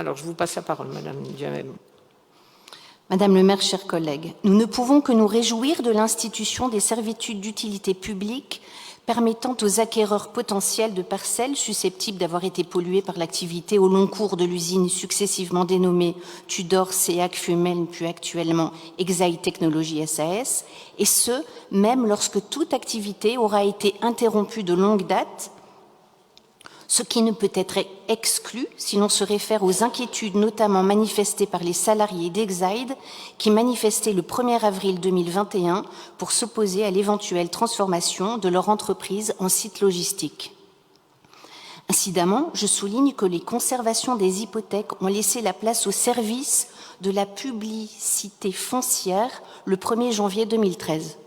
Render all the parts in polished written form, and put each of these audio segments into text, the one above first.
Alors, je vous passe la parole, Madame Diamem. Madame le maire, chers collègues, nous ne pouvons que nous réjouir de l'institution des servitudes d'utilité publique permettant aux acquéreurs potentiels de parcelles susceptibles d'avoir été polluées par l'activité au long cours de l'usine successivement dénommée Tudor, SEAC, Fumel, puis actuellement Exaï Technologies SAS, et ce, même lorsque toute activité aura été interrompue de longue date, ce qui ne peut être exclu si l'on se réfère aux inquiétudes notamment manifestées par les salariés d'Exaïd qui manifestaient le 1er avril 2021 pour s'opposer à l'éventuelle transformation de leur entreprise en site logistique. Incidemment, je souligne que les conservations des hypothèques ont laissé la place au service de la publicité foncière le 1er janvier 2013.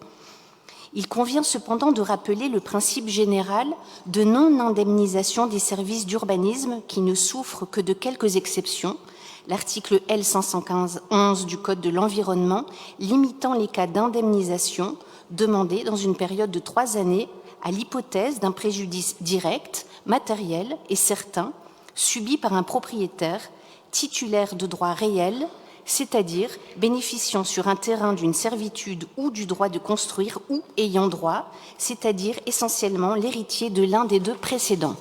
Il convient cependant de rappeler le principe général de non-indemnisation des services d'urbanisme qui ne souffre que de quelques exceptions, l'article L515-11 du Code de l'environnement limitant les cas d'indemnisation demandés dans une période de 3 années à l'hypothèse d'un préjudice direct, matériel et certain subi par un propriétaire titulaire de droits réels, c'est-à-dire bénéficiant sur un terrain d'une servitude ou du droit de construire ou ayant droit, c'est-à-dire essentiellement l'héritier de l'un des deux précédents.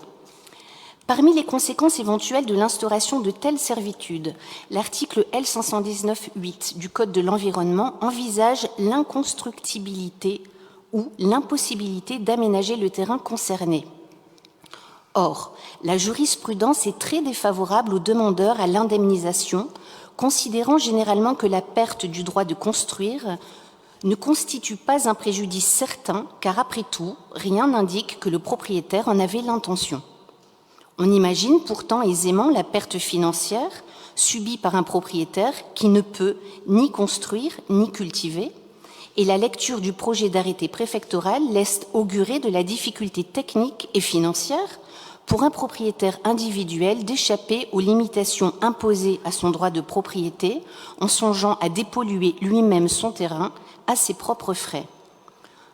Parmi les conséquences éventuelles de l'instauration de telles servitudes, l'article L519-8 du Code de l'environnement envisage l'inconstructibilité ou l'impossibilité d'aménager le terrain concerné. Or, la jurisprudence est très défavorable aux demandeurs à l'indemnisation, considérant généralement que la perte du droit de construire ne constitue pas un préjudice certain, car après tout, rien n'indique que le propriétaire en avait l'intention. On imagine pourtant aisément la perte financière subie par un propriétaire qui ne peut ni construire ni cultiver, et la lecture du projet d'arrêté préfectoral laisse augurer de la difficulté technique et financière pour un propriétaire individuel d'échapper aux limitations imposées à son droit de propriété en songeant à dépolluer lui-même son terrain à ses propres frais.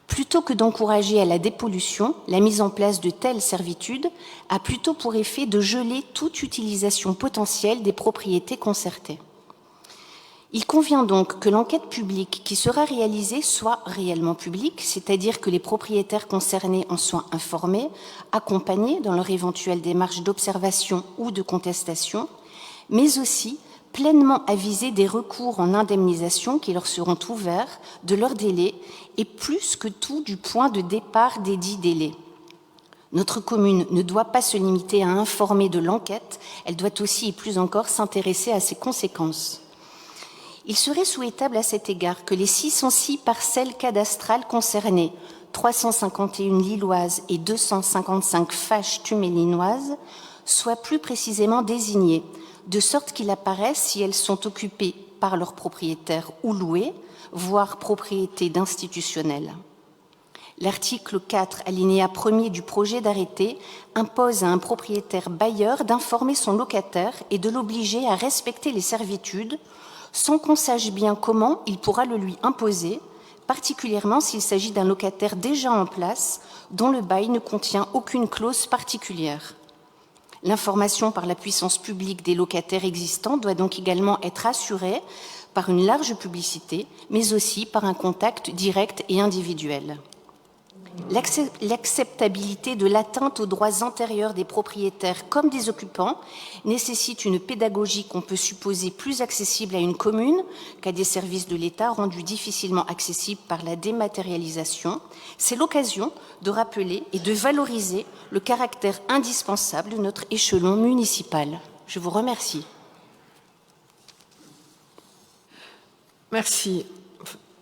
Plutôt que d'encourager à la dépollution, la mise en place de telles servitudes a plutôt pour effet de geler toute utilisation potentielle des propriétés concertées. Il convient donc que l'enquête publique qui sera réalisée soit réellement publique, c'est-à-dire que les propriétaires concernés en soient informés, accompagnés dans leur éventuelle démarche d'observation ou de contestation, mais aussi pleinement avisés des recours en indemnisation qui leur seront ouverts, de leur délai et plus que tout du point de départ des dits délais. Notre commune ne doit pas se limiter à informer de l'enquête, elle doit aussi et plus encore s'intéresser à ses conséquences. Il serait souhaitable à cet égard que les 606 parcelles cadastrales concernées, 351 lilloises et 255 fâches tumélinoises, soient plus précisément désignées, de sorte qu'il apparaisse si elles sont occupées par leurs propriétaires ou louées, voire propriété d'institutionnels. L'article 4, alinéa 1er du projet d'arrêté, impose à un propriétaire bailleur d'informer son locataire et de l'obliger à respecter les servitudes, sans qu'on sache bien comment il pourra le lui imposer, particulièrement s'il s'agit d'un locataire déjà en place dont le bail ne contient aucune clause particulière. L'information par la puissance publique des locataires existants doit donc également être assurée par une large publicité, mais aussi par un contact direct et individuel. L'acceptabilité de l'atteinte aux droits antérieurs des propriétaires comme des occupants nécessite une pédagogie qu'on peut supposer plus accessible à une commune qu'à des services de l'État rendus difficilement accessibles par la dématérialisation. C'est l'occasion de rappeler et de valoriser le caractère indispensable de notre échelon municipal. Je vous remercie. Merci.